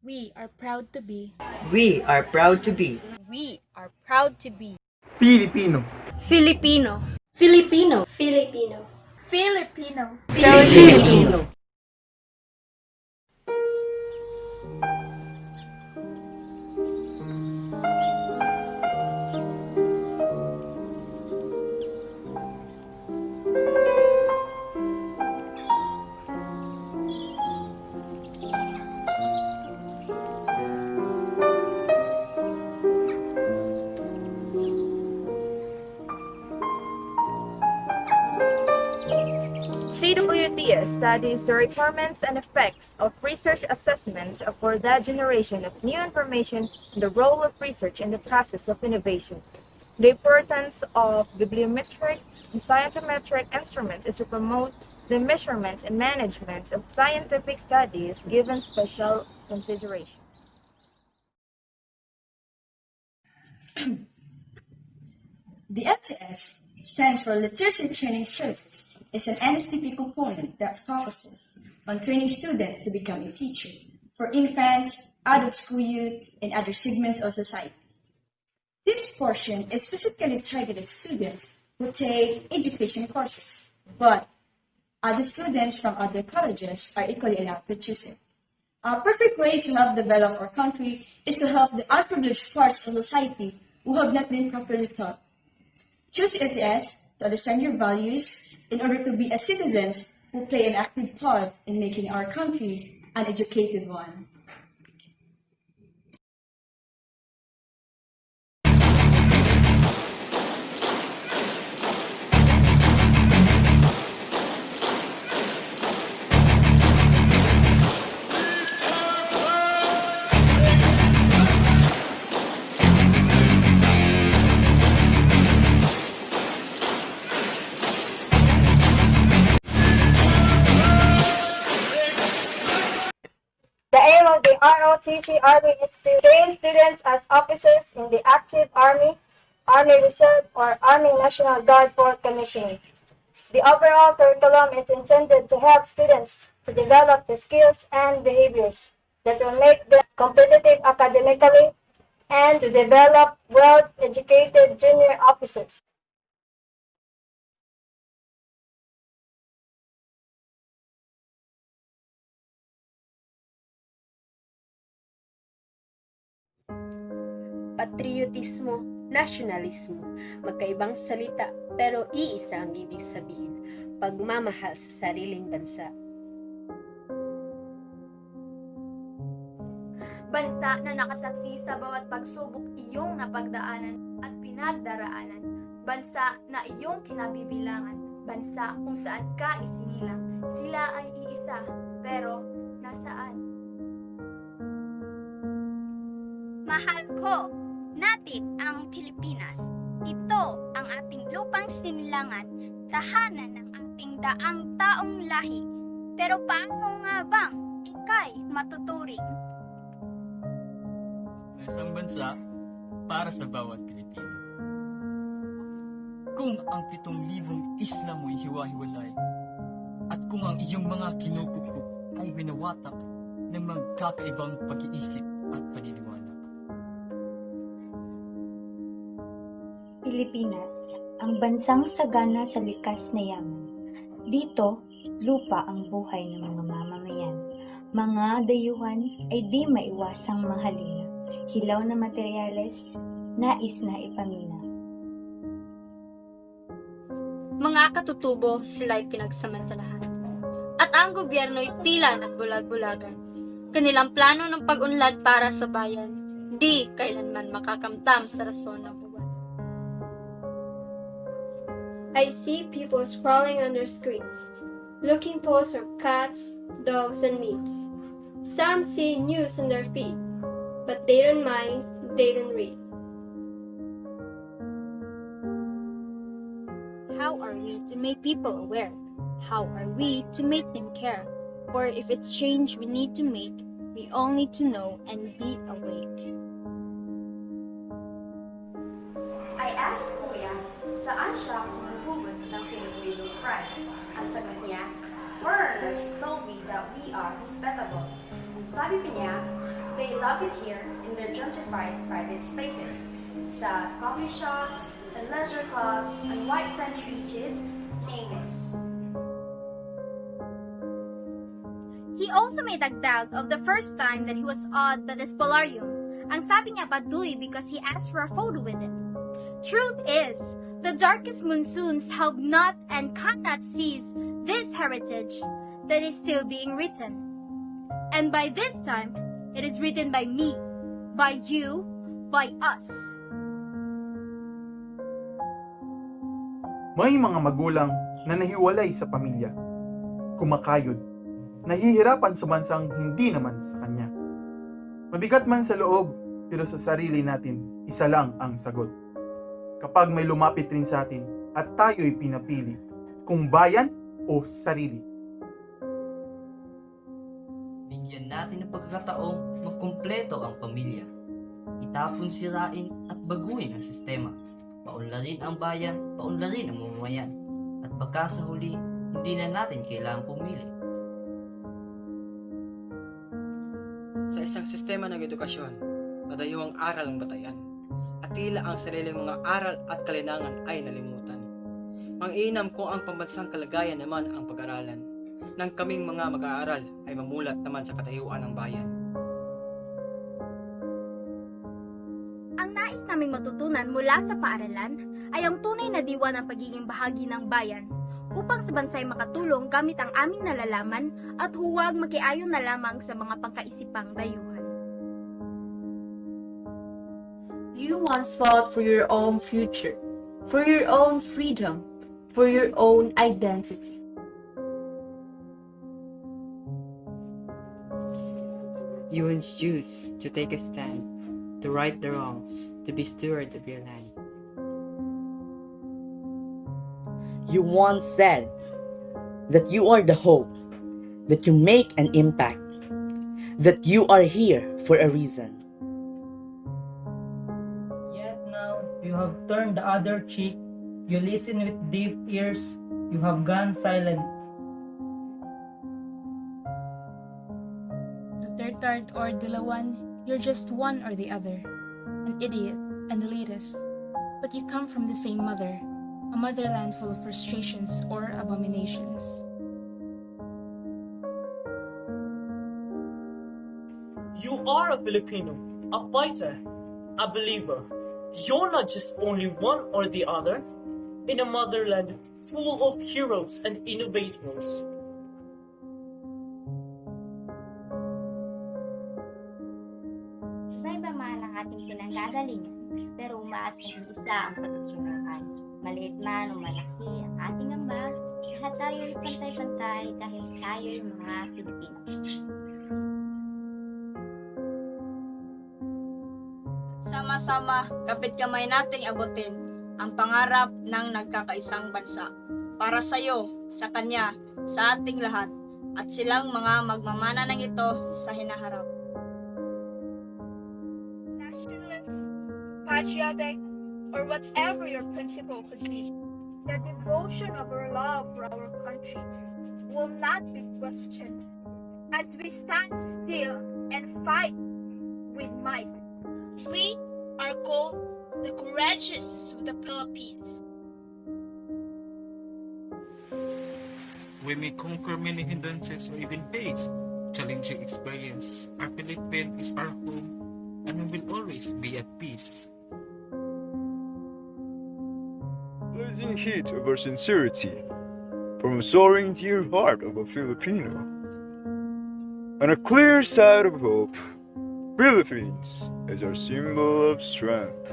We are proud to be We are proud to be We are proud to be Filipino. Filipino. Filipino. Filipino. Filipino. Filipino. CTU studies the requirements and effects of research assessment for the generation of new information and the role of research in the process of innovation. The importance of bibliometric and scientometric instruments is to promote the measurement and management of scientific studies given special consideration. The LTS stands for Literacy Training Service. It's an NSTP component that focuses on training students to become a teacher for infants, adult school youth, and other segments of society. This portion is specifically targeted students who take education courses, but other students from other colleges are equally allowed to choose it. A perfect way to help develop our country is to help the unprivileged parts of society who have not been properly taught. Choose LTS to understand your values in order to be a citizen who play an active part in making our country an educated one. The aim of the ROTC Army is to train students as officers in the active Army, Army Reserve, or Army National Guard for commissioning. The overall curriculum is intended to help students to develop the skills and behaviors that will make them competitive academically and to develop well-educated junior officers. Patriotismo, nationalismo, magkaibang salita pero iisa ang ibig sabihin, pagmamahal sa sariling bansa. Bansa na nakasaksi sa bawat pagsubok iyong napagdaanan at pinagdaraanan. Bansa na iyong kinabibilangan. Bansa kung saan ka isinilang. Sila ay iisa, pero nasaan? Mahal ko natin ang Pilipinas. Ito ang ating lupang sinilangan, tahanan ng ating daang taong lahi. Pero paano nga bang ika'y matuturing? Isang bansa para sa bawat Pilipino. Kung ang 7,000 isla mo'y hiwa-hiwalay, at kung ang iyong mga kinupukpuk ay winawatak ng magkakaibang pag-iisip at paniniwala. Pilipinas, ang bansang sagana sa likas na yaman. Dito, lupa ang buhay ng mga mamamayan. Mga dayuhan ay di maiwasang mahalina. Hilaw na materyales, nais na ipamina. Mga katutubo sila'y pinagsamantalahan. At ang gobyerno'y tila nagbulag-bulagan. Kanilang plano ng pag-unlad para sa bayan, di kailanman makakamtam sa rason ng buwan. I see people scrolling on their screens, looking posts of cats, dogs, and memes. Some see news on their feed, but they don't mind, they don't read. How are we to make people aware? How are we to make them care? For if it's change we need to make, we all need to know and be awake. I asked Kuya, saan siya humuhugot ng Filipino pride? Ang sagot niya, foreigners told me that we are hospitable. Sabi pa niya, they have it here in their gentrified private spaces, sa coffee shops, and leisure clubs, and white sandy beaches, name it. He also may dagdag of the first time that he was awed by the spolarium. Ang sabi niya baduy because he asked for a photo with it. Truth is, the darkest monsoons have not and cannot seize this heritage that is still being written. And by this time, it is written by me, by you, by us. May mga magulang na nahiwalay sa pamilya, kumakayod, nahihirapan sa bansang hindi naman sa kanya. Mabigat man sa loob, pero sa sarili natin, isa lang ang sagot. Kapag may lumapit rin sa atin at tayo'y pinapili, kung bayan o sarili. Bigyan natin ng pagkakataong magkumpleto ang pamilya. Itapon, sirain at baguhin ang sistema. Paunlarin ang bayan, paunlarin ang mamamayan. At baka sa huli, hindi na natin kailangang pumili. Sa isang sistema ng edukasyon, nadayuang aral ang batayan, at tila ang sariling mga aral at kalinangan ay nalimutan. Manginam kung ang pambansang kalagayan naman ang pag-aralan, nang kaming mga mag-aaral ay mamulat naman sa katayuan ng bayan. Ang nais naming matutunan mula sa paaralan ay ang tunay na diwa ng pagiging bahagi ng bayan upang sa bansay makatulong gamit ang aming nalalaman at huwag makiayon na lamang sa mga pangkaisipang dayuhan. You once fought for your own future, for your own freedom, for your own identity. You once choose to take a stand, to right the wrongs, to be steward of your land. You once said that you are the hope, that you make an impact, that you are here for a reason. Yet now you have turned the other cheek, you listen with deaf ears, you have gone silent. Duterte or Dilawan, you're just one or the other, an idiot and elitist, but you come from the same mother, a motherland full of frustrations or abominations. You are a Filipino, a fighter, a believer. You're not just only one or the other, in a motherland full of heroes and innovators. Iba-iba man ang ating pinanggagalingan, pero umaasa ng isa ang pagkakinahan. Maliit man o malaki ang ating amba, lahat tayo ay pantay-pantay dahil tayo ay mga Pilipino. Sama-sama, kapit kamay nating abutin ang pangarap ng nagkakaisang bansa. Para sa iyo, sa kanya, sa ating lahat, at silang mga magmamana ng ito sa hinaharap. Nationalist, patriotic, or whatever your principle could be, the devotion of our love for our country will not be questioned as we stand still and fight with might. We are called the courageous of the Philippines. We may conquer many hindrances or even face challenging experience. Our Philippines is our home and we will always be at peace. Blazing heat of our sincerity, from a soaring dear heart of a Filipino. On a clear side of hope, Philippines is our symbol of strength.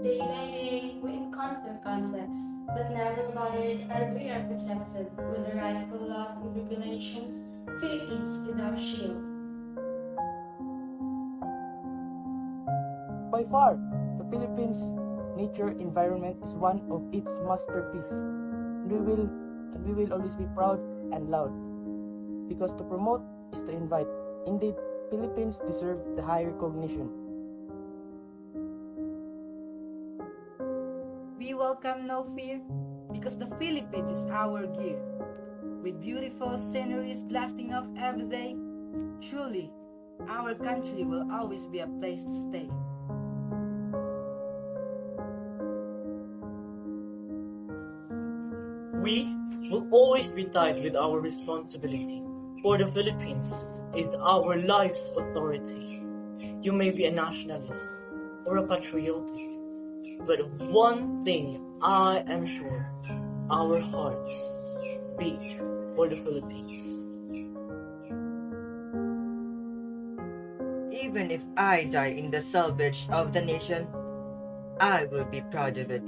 Day by day, we encounter conflicts, but never bothered as we are protected with the rightful law and regulations. Philippines is our shield. By far, the Philippines' nature environment is one of its masterpiece. We will always be proud and loud, because to promote is to invite. Indeed, Philippines deserve the high recognition. We welcome no fear, because the Philippines is our gear. with beautiful sceneries blasting off every day, truly, our country will always be a place to stay. We will always be tied with our responsibility, for the Philippines is our life's authority. You may be a nationalist or a patriotic, but one thing I am sure, our hearts beat for the Philippines. Even if I die in the salvage of the nation, I will be proud of it.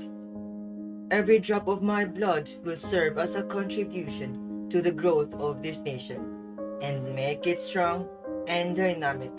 Every drop of my blood will serve as a contribution to the growth of this nation and make it strong and dynamic.